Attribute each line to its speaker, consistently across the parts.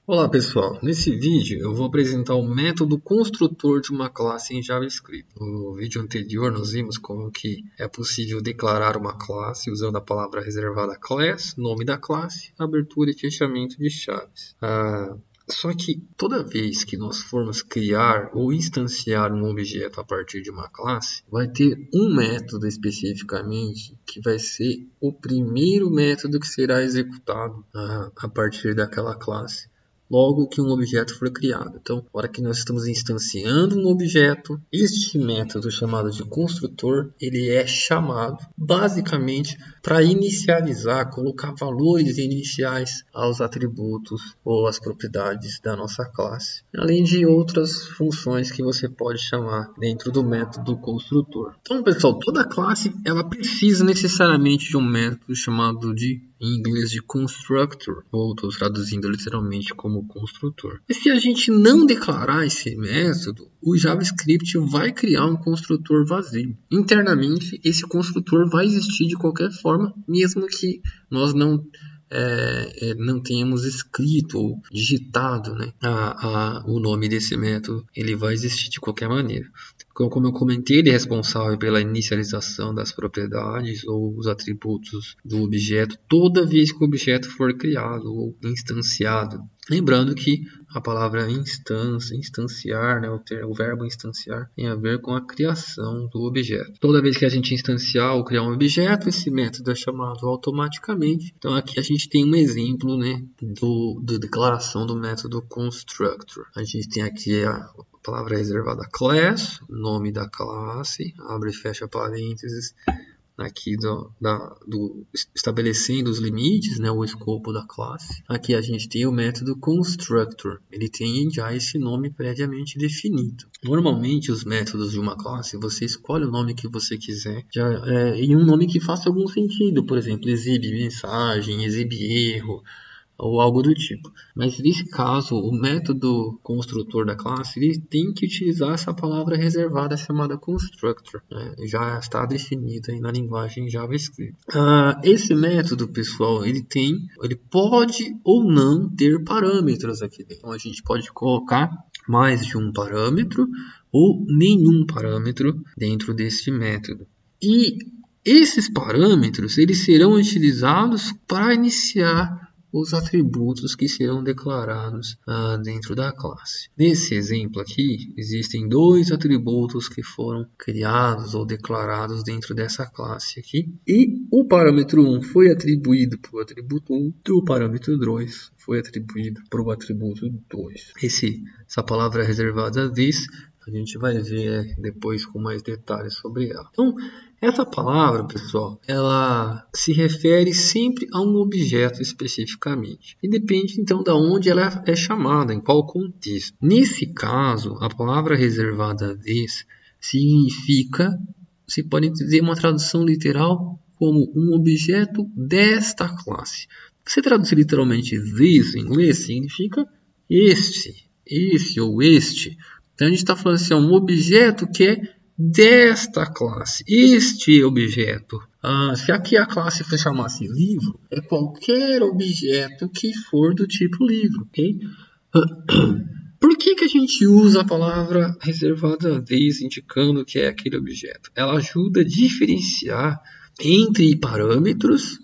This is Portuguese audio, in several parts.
Speaker 1: Olá pessoal, nesse vídeo eu vou apresentar o método construtor de uma classe em JavaScript. No vídeo anterior nós vimos como que é possível declarar uma classe usando a palavra reservada class, nome da classe, abertura e fechamento de chaves. Só que toda vez que nós formos criar ou instanciar um objeto a partir de uma classe, vai ter um método especificamente que vai ser o primeiro método que será executado a partir daquela classe logo que um objeto for criado. Então, na hora que nós estamos instanciando um objeto, este método chamado de construtor, ele é chamado basicamente para inicializar, colocar valores iniciais aos atributos ou às propriedades da nossa classe, além de outras funções que você pode chamar dentro do método construtor. Então, pessoal, toda classe ela precisa necessariamente de um método chamado de, em inglês, de constructor, ou estou traduzindo literalmente como construtor. E se a gente não declarar esse método, o JavaScript vai criar um construtor vazio. Internamente, esse construtor vai existir de qualquer forma, mesmo que nós não tenhamos escrito ou digitado, né, o nome desse método. Ele vai existir de qualquer maneira. Como eu comentei, ele é responsável pela inicialização das propriedades ou os atributos do objeto toda vez que o objeto for criado ou instanciado. Lembrando que a palavra instanciar, né, o verbo instanciar, tem a ver com a criação do objeto. Toda vez que a gente instanciar ou criar um objeto, esse método é chamado automaticamente. Então aqui a gente tem um exemplo, né, da declaração do método constructor. A gente tem aqui a palavra reservada class, nome da classe, abre e fecha parênteses, aqui estabelecendo os limites, né, o escopo da classe. Aqui a gente tem o método constructor, ele tem já esse nome previamente definido. Normalmente os métodos de uma classe, você escolhe o nome que você quiser, e um nome que faça algum sentido, por exemplo, exibe mensagem, exibe erro, ou algo do tipo. Mas nesse caso, o método construtor da classe ele tem que utilizar essa palavra reservada chamada constructor, né? Já está definido aí na linguagem JavaScript. Esse método, pessoal, ele pode ou não ter parâmetros aqui dentro. Então a gente pode colocar mais de um parâmetro ou nenhum parâmetro dentro desse método. E esses parâmetros eles serão utilizados para iniciar os atributos que serão declarados dentro da classe. Nesse exemplo aqui, existem dois atributos que foram criados ou declarados dentro dessa classe aqui. E o parâmetro 1 foi atribuído para o atributo 1 e o parâmetro 2 foi atribuído para o atributo 2. Essa palavra reservada this, a gente vai ver depois com mais detalhes sobre ela. Então, essa palavra, pessoal, ela se refere sempre a um objeto especificamente. E depende, então, de onde ela é chamada, em qual contexto. Nesse caso, a palavra reservada this significa, se pode dizer uma tradução literal, como um objeto desta classe. Se traduzir literalmente this em inglês, significa esse ou este. Então, a gente está falando assim, um objeto que é desta classe, este objeto. Se aqui a classe se chamasse livro, é qualquer objeto que for do tipo livro, ok? Por que a gente usa a palavra reservada this indicando que é aquele objeto? Ela ajuda a diferenciar entre parâmetros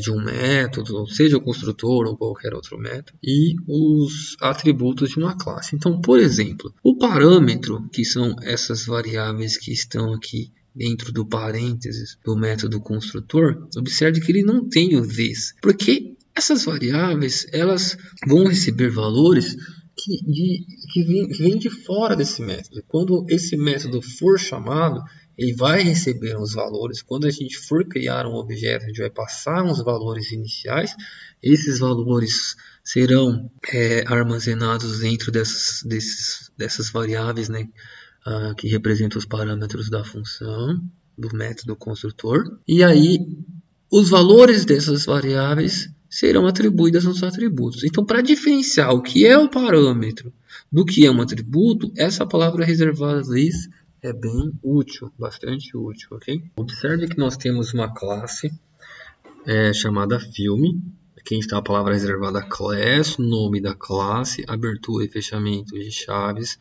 Speaker 1: de um método, seja o construtor ou qualquer outro método, e os atributos de uma classe. Então, por exemplo, o parâmetro, que são essas variáveis que estão aqui dentro do parênteses do método construtor, observe que ele não tem o this, porque essas variáveis elas vão receber valores que vêm de fora desse método. Quando esse método for chamado, ele vai receber uns valores. Quando a gente for criar um objeto, a gente vai passar uns valores iniciais. Esses valores serão armazenados dentro dessas variáveis, né, que representam os parâmetros da função, do método construtor. E aí, os valores dessas variáveis serão atribuídas aos atributos. Então, para diferenciar o que é o parâmetro do que é um atributo, essa palavra reservada this é bem útil, bastante útil, ok? Observe que nós temos uma classe chamada filme, Aqui está a palavra reservada class, nome da classe, abertura e fechamento de chaves,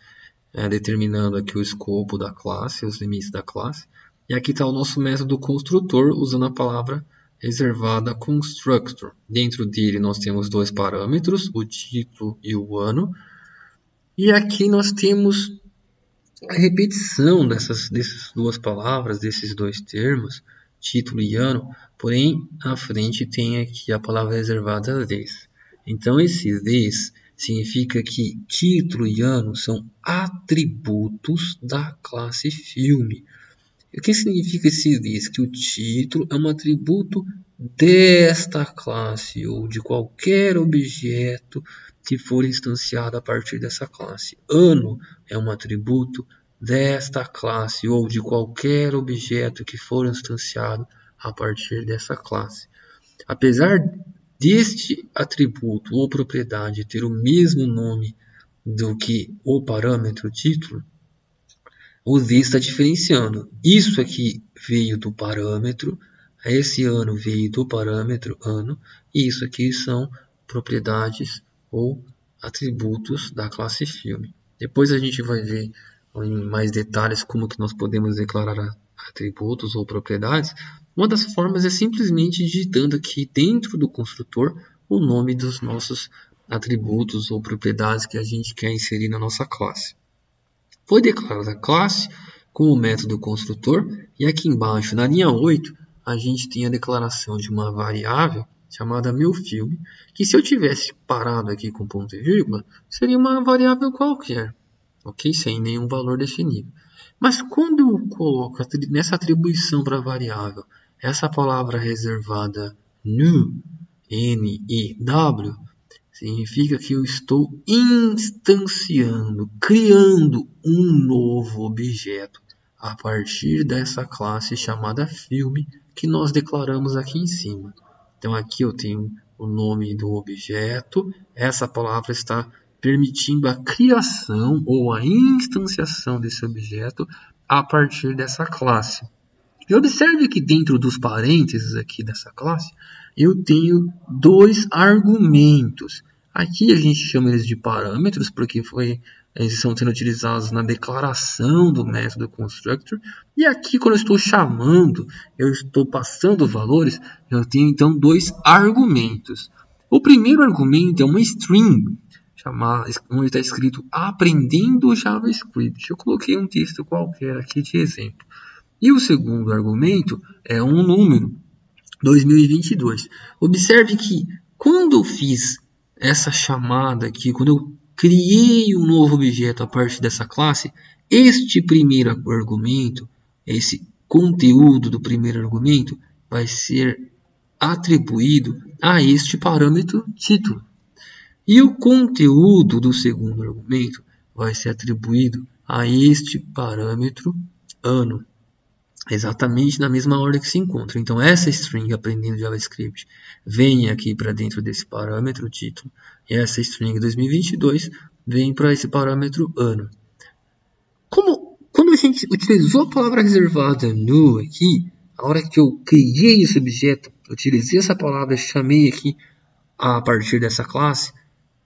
Speaker 1: determinando aqui o escopo da classe, os limites da classe. E aqui está o nosso método construtor, usando a palavra reservada constructor. Dentro dele nós temos dois parâmetros, o título e o ano. E aqui nós temos a repetição dessas duas palavras, desses dois termos, título e ano, porém à frente tem aqui a palavra reservada this. Então esse this significa que título e ano são atributos da classe filme. O que significa esse this? Que o título é um atributo desta classe ou de qualquer objeto que for instanciado a partir dessa classe. Ano é um atributo desta classe ou de qualquer objeto que for instanciado a partir dessa classe. Apesar deste atributo ou propriedade ter o mesmo nome do que o parâmetro título, o this está diferenciando. Isso aqui veio do parâmetro, esse ano veio do parâmetro ano, e isso aqui são propriedades ou atributos da classe filme. Depois a gente vai ver em mais detalhes como que nós podemos declarar atributos ou propriedades. Uma das formas é simplesmente digitando aqui dentro do construtor o nome dos nossos atributos ou propriedades que a gente quer inserir na nossa classe. Foi declarada a classe com o método construtor e aqui embaixo, na linha 8, a gente tem a declaração de uma variável chamada MeuFilme, que se eu tivesse parado aqui com ponto e vírgula, seria uma variável qualquer, ok? Sem nenhum valor definido. Mas quando eu coloco nessa atribuição para a variável essa palavra reservada new, N-E-W, significa que eu estou instanciando, criando um novo objeto a partir dessa classe chamada filme que nós declaramos aqui em cima. Então aqui eu tenho o nome do objeto, essa palavra está permitindo a criação ou a instanciação desse objeto a partir dessa classe. E observe que dentro dos parênteses aqui dessa classe, eu tenho dois argumentos. Aqui a gente chama eles de parâmetros, porque eles estão sendo utilizados na declaração do método constructor. E aqui, quando eu estou chamando, eu estou passando valores, eu tenho então dois argumentos. O primeiro argumento é uma string, onde está escrito aprendendo JavaScript. Eu coloquei um texto qualquer aqui de exemplo. E o segundo argumento é um número, 2022. Observe que quando eu fiz essa chamada aqui, quando eu criei um novo objeto a partir dessa classe, este primeiro argumento, esse conteúdo do primeiro argumento, vai ser atribuído a este parâmetro título. E o conteúdo do segundo argumento vai ser atribuído a este parâmetro ano. Exatamente na mesma ordem que se encontra. Então essa string aprendendo JavaScript vem aqui para dentro desse parâmetro título. E essa string 2022 vem para esse parâmetro ano. Quando a gente utilizou a palavra reservada new aqui, a hora que eu criei esse objeto, utilizei essa palavra, chamei aqui a partir dessa classe,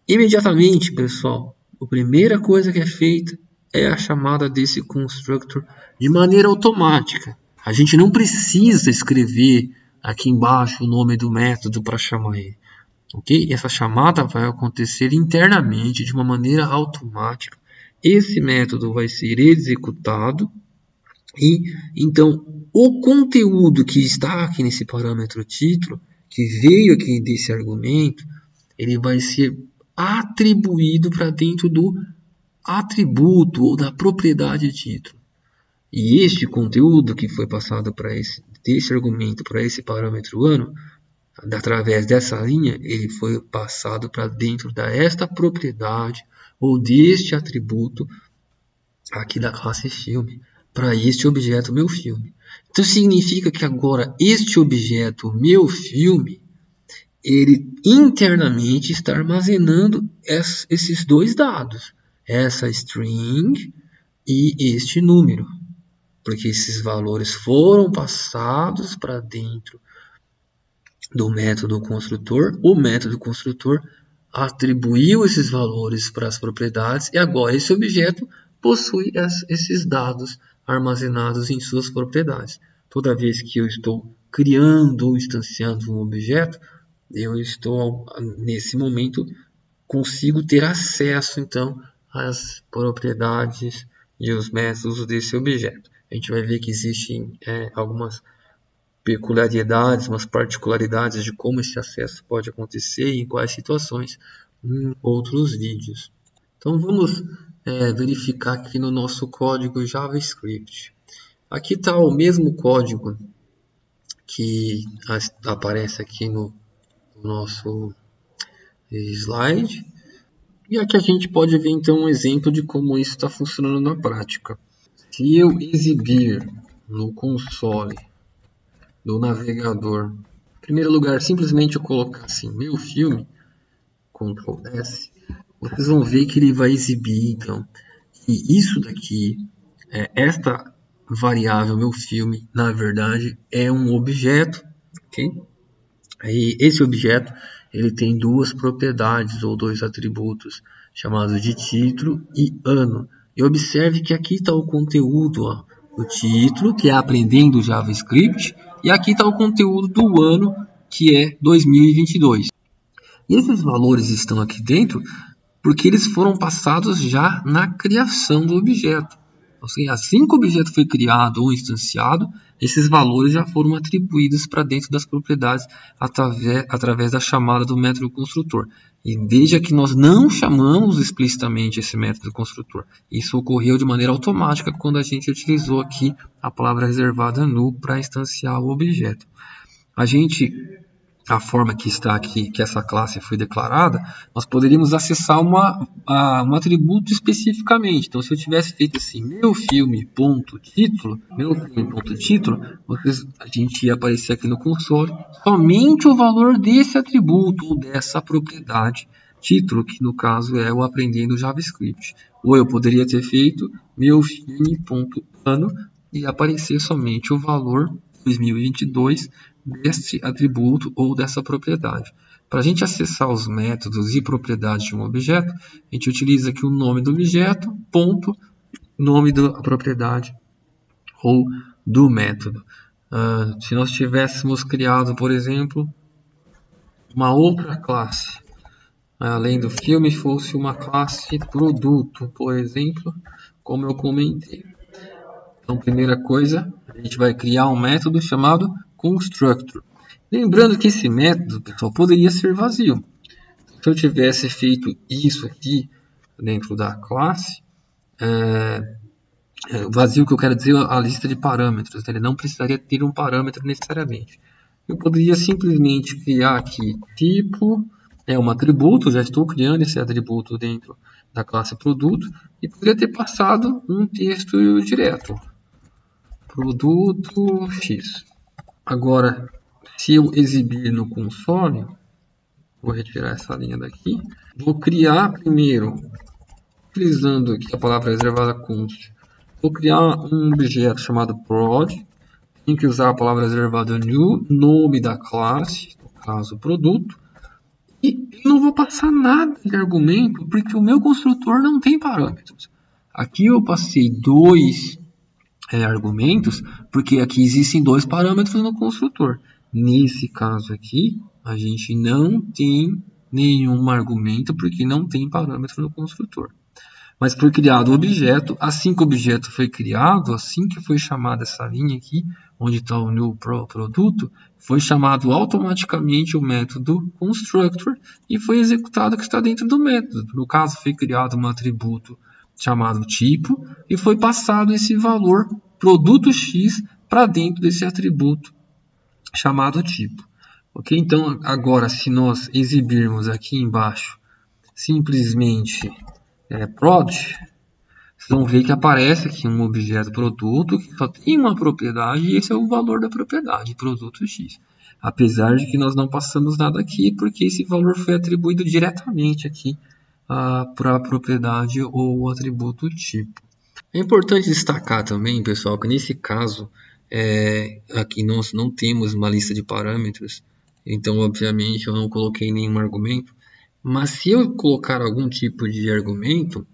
Speaker 1: imediatamente, pessoal, a primeira coisa que é feita é a chamada desse constructor de maneira automática. A gente não precisa escrever aqui embaixo o nome do método para chamar ele. Okay? Essa chamada vai acontecer internamente de uma maneira automática. Esse método vai ser executado e então o conteúdo que está aqui nesse parâmetro título, que veio aqui desse argumento, ele vai ser atribuído para dentro do atributo ou da propriedade título. E este conteúdo que foi passado para desse argumento para esse parâmetro ano, através dessa linha, ele foi passado para dentro desta propriedade ou deste atributo aqui da classe filme, para este objeto meu filme. Então significa que agora este objeto meu filme, ele internamente está armazenando esses dois dados, essa string e este número, porque esses valores foram passados para dentro do método construtor, o método construtor atribuiu esses valores para as propriedades e agora esse objeto possui esses dados armazenados em suas propriedades. Toda vez que eu estou criando ou instanciando um objeto, eu estou, nesse momento, consigo ter acesso, então, às propriedades e os métodos desse objeto. A gente vai ver que existem algumas peculiaridades, umas particularidades de como esse acesso pode acontecer e em quais situações em outros vídeos. Então vamos verificar aqui no nosso código JavaScript. Aqui está o mesmo código que aparece aqui no nosso slide. E aqui a gente pode ver então um exemplo de como isso está funcionando na prática. Se eu exibir no console do navegador, em primeiro lugar, simplesmente eu colocar assim, meu filme, Ctrl S, vocês vão ver que ele vai exibir, então, que isso daqui, esta variável, meu filme, na verdade, é um objeto, ok? E esse objeto, ele tem duas propriedades, ou dois atributos, chamados de título e ano. E observe que aqui está o conteúdo, ó, o título, que é aprendendo JavaScript, e aqui está o conteúdo do ano, que é 2022. E esses valores estão aqui dentro porque eles foram passados já na criação do objeto. Assim que o objeto foi criado ou instanciado, esses valores já foram atribuídos para dentro das propriedades através da chamada do método construtor. E veja que nós não chamamos explicitamente esse método construtor. Isso ocorreu de maneira automática quando a gente utilizou aqui a palavra reservada null para instanciar o objeto. A forma que está aqui, que essa classe foi declarada, nós poderíamos acessar um atributo especificamente. Então, se eu tivesse feito assim, meu filme.título, a gente ia aparecer aqui no console somente o valor desse atributo ou dessa propriedade título, que no caso é o aprendendo JavaScript. Ou eu poderia ter feito meu filme.ano e aparecer somente o valor 2022 deste atributo ou dessa propriedade. Para a gente acessar os métodos e propriedades de um objeto, a gente utiliza aqui o nome do objeto, ponto, nome da propriedade ou do método. Se nós tivéssemos criado, por exemplo, uma outra classe, além do filme, fosse uma classe produto, por exemplo, como eu comentei. Então, primeira coisa, a gente vai criar um método chamado constructor. Lembrando que esse método, pessoal, poderia ser vazio. Se eu tivesse feito isso aqui dentro da classe, vazio que eu quero dizer a lista de parâmetros, ele não precisaria ter um parâmetro necessariamente. Eu poderia simplesmente criar aqui tipo, um atributo, já estou criando esse atributo dentro da classe produto, e poderia ter passado um texto direto. Produto X. Agora, se eu exibir no console, vou retirar essa linha daqui, vou criar primeiro, utilizando aqui a palavra reservada const, vou criar um objeto chamado prod, tenho que usar a palavra reservada new, nome da classe, no caso produto, e não vou passar nada de argumento, porque o meu construtor não tem parâmetros. Aqui eu passei dois argumentos, porque aqui existem dois parâmetros no construtor. Nesse caso aqui, a gente não tem nenhum argumento, porque não tem parâmetro no construtor. Mas foi criado o objeto, assim que o objeto foi criado, assim que foi chamada essa linha aqui, onde está o new produto, foi chamado automaticamente o método constructor e foi executado o que está dentro do método. No caso, foi criado um atributo chamado tipo e foi passado esse valor produto X para dentro desse atributo chamado tipo. Ok? Então, agora, se nós exibirmos aqui embaixo simplesmente prod, vocês vão ver que aparece aqui um objeto produto que só tem uma propriedade e esse é o valor da propriedade, produto X. Apesar de que nós não passamos nada aqui, porque esse valor foi atribuído diretamente aqui para a propriedade ou o atributo tipo. É importante destacar também, pessoal, que nesse caso, aqui nós não temos uma lista de parâmetros Então, obviamente, eu não coloquei nenhum argumento. Mas se eu colocar algum tipo de argumento,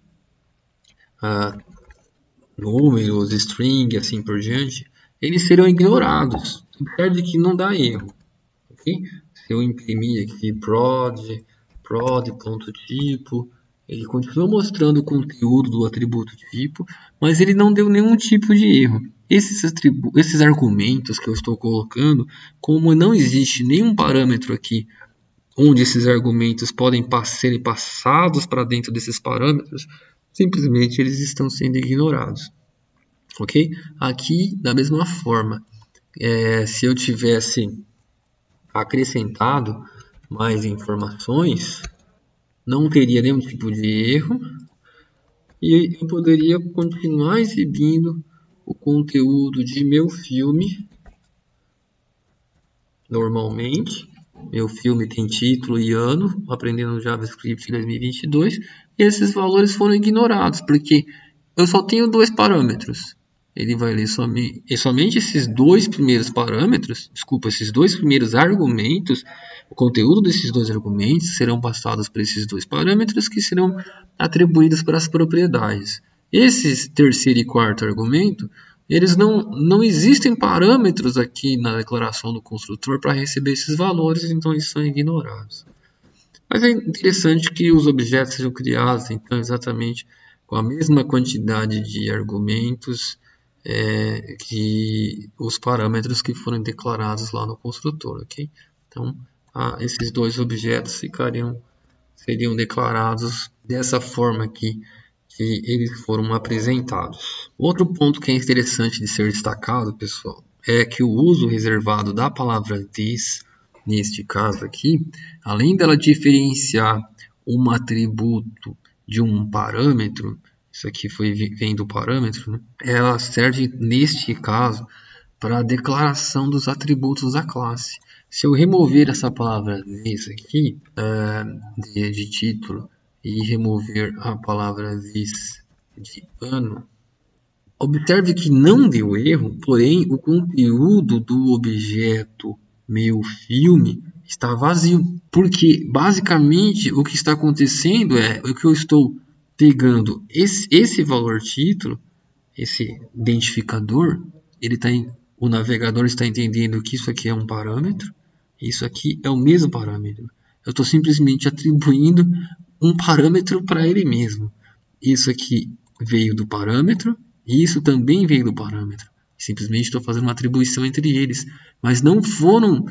Speaker 1: números, string, assim por diante, eles serão ignorados. Observe que não dá erro. Okay? Se eu imprimir aqui prod.tipo, ele continua mostrando o conteúdo do atributo tipo, mas ele não deu nenhum tipo de erro. Esses argumentos que eu estou colocando, como não existe nenhum parâmetro aqui onde esses argumentos podem serem passados para dentro desses parâmetros, simplesmente eles estão sendo ignorados. Ok? Aqui, da mesma forma, se eu tivesse acrescentado mais informações, não teria nenhum tipo de erro e eu poderia continuar exibindo o conteúdo de meu filme normalmente. Meu filme tem título e ano, aprendendo JavaScript 2022, e esses valores foram ignorados, porque eu só tenho dois parâmetros. Ele vai ler somente esses dois primeiros parâmetros, esses dois primeiros argumentos, o conteúdo desses dois argumentos serão passados para esses dois parâmetros que serão atribuídos para as propriedades. Esse terceiro e quarto argumento, eles não existem parâmetros aqui na declaração do construtor para receber esses valores, então eles são ignorados. Mas é interessante que os objetos sejam criados, então, exatamente com a mesma quantidade de argumentos que os parâmetros que foram declarados lá no construtor, ok? Então, esses dois objetos seriam declarados dessa forma aqui que eles foram apresentados. Outro ponto que é interessante de ser destacado, pessoal, é que o uso reservado da palavra this, neste caso aqui, além dela diferenciar um atributo de um parâmetro, isso aqui vem do parâmetro, né? Ela serve neste caso para a declaração dos atributos da classe. Se eu remover essa palavra this aqui de título e remover a palavra this de ano, observe que não deu erro, porém o conteúdo do objeto meu filme está vazio, porque basicamente o que está acontecendo é o que eu estou pegando esse valor título, esse identificador, o navegador está entendendo que isso aqui é um parâmetro, isso aqui é o mesmo parâmetro. Eu estou simplesmente atribuindo um parâmetro para ele mesmo. Isso aqui veio do parâmetro e isso também veio do parâmetro. Simplesmente estou fazendo uma atribuição entre eles, mas não foram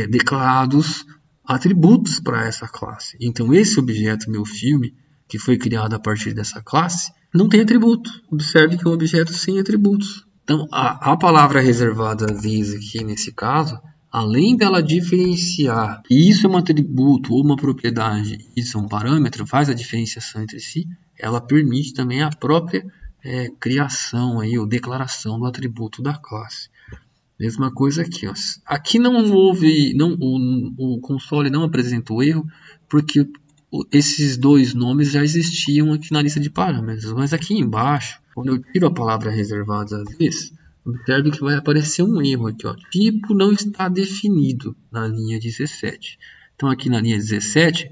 Speaker 1: declarados atributos para essa classe. Então esse objeto, meu filme, que foi criado a partir dessa classe, não tem atributo. Observe que é um objeto sem atributos. Então a palavra reservada this aqui nesse caso, além dela diferenciar que isso é um atributo ou uma propriedade, isso é um parâmetro, faz a diferenciação entre si, ela permite também a própria criação aí, ou declaração do atributo da classe. Mesma coisa aqui. Ó. Aqui não houve, o console não apresentou erro, porque esses dois nomes já existiam aqui na lista de parâmetros. Mas aqui embaixo, quando eu tiro a palavra reservada this, observe que vai aparecer um erro aqui. Ó. Tipo não está definido na linha 17. Então aqui na linha 17,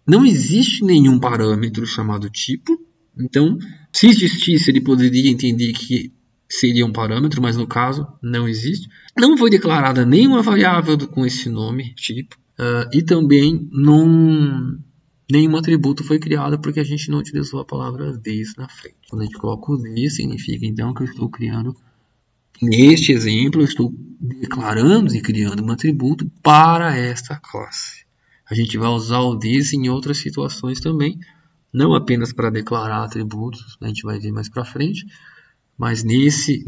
Speaker 1: não existe nenhum parâmetro chamado tipo. Então, se existisse, ele poderia entender que seria um parâmetro, mas no caso não existe. Não foi declarada nenhuma variável com esse nome, tipo, e também nenhum atributo foi criado porque a gente não utilizou a palavra this na frente. Quando a gente coloca o this, significa então que eu estou criando, neste exemplo, eu estou declarando e criando um atributo para esta classe. A gente vai usar o this em outras situações também, não apenas para declarar atributos, a gente vai ver mais para frente, mas nesse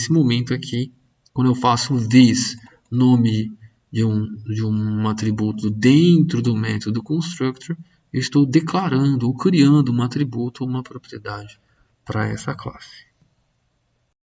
Speaker 1: momento aqui, quando eu faço this, nome de um atributo dentro do método constructor, eu estou declarando ou criando um atributo ou uma propriedade para essa classe.